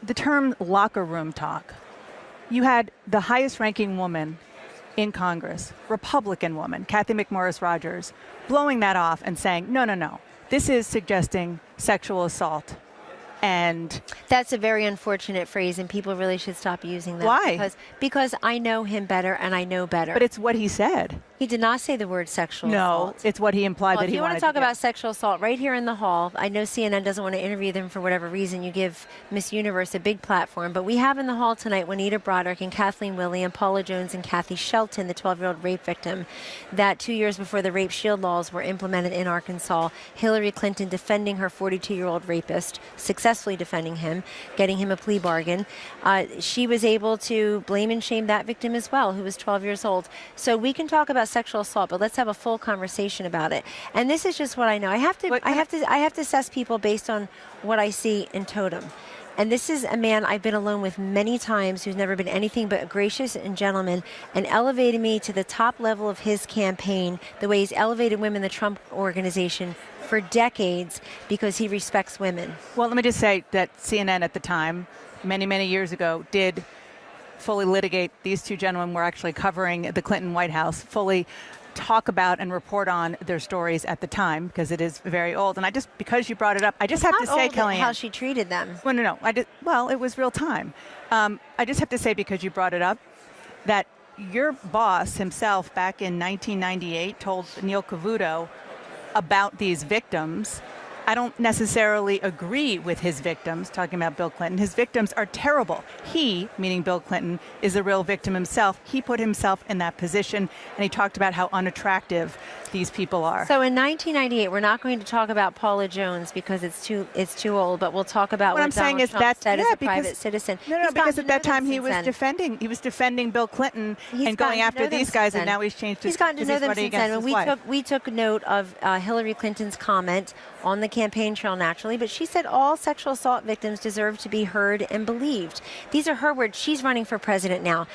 the term locker room talk. You had the highest ranking woman in Congress, Republican woman, Kathy McMorris Rodgers, blowing that off and saying, no, no, no, this is suggesting sexual assault. And that's a very unfortunate phrase, and people really should stop using that. Why? Because I know him better, and I know better. But it's what he said. He did not say the word sexual assault. No, it's what he implied that he wanted to do. If you want to talk about sexual assault right here in the hall, I know CNN doesn't want to interview them for whatever reason. You give Miss Universe a big platform. But we have in the hall tonight Juanita Broderick and Kathleen Willey and Paula Jones and Kathy Shelton, the 12-year-old rape victim, that 2 years before the rape shield laws were implemented in Arkansas, Hillary Clinton defending her 42-year-old rapist, successfully defending him, getting him a plea bargain. She was able to blame and shame that victim as well, who was 12 years old. So we can talk about sexual assault, but let's have a full conversation about it. And this is just what I know. I have to assess people based on what I see in totem. And this is a man I've been alone with many times who's never been anything but a gracious and gentleman, and elevated me to the top level of his campaign the way he's elevated women in the Trump organization for decades because he respects women. Well, let me just say that CNN at the time, many, many years ago, did fully litigate. These two gentlemen were actually covering the Clinton White House, fully talk about and report on their stories at the time because it is very old. And because you brought it up, I just have to say, Kellyanne, how she treated them. Well, no. Well, it was real time. I just have to say, because you brought it up, that your boss himself back in 1998 told Neil Cavuto about these victims. I don't necessarily agree with his victims, talking about Bill Clinton. His victims are terrible. He, meaning Bill Clinton, is a real victim himself. He put himself in that position, and he talked about how unattractive these people are. So in 1998, we're not going to talk about Paula Jones because it's too old, but we'll talk about what I'm saying Donald is Trump that said as a private citizen. No, because at that time he was defending Bill Clinton and going after these guys, and now he's changed his. He's gotten to know them since then. And we took note of Hillary Clinton's comment on the campaign trail naturally, but she said all sexual assault victims deserve to be heard and believed. These are her words. She's running for president now.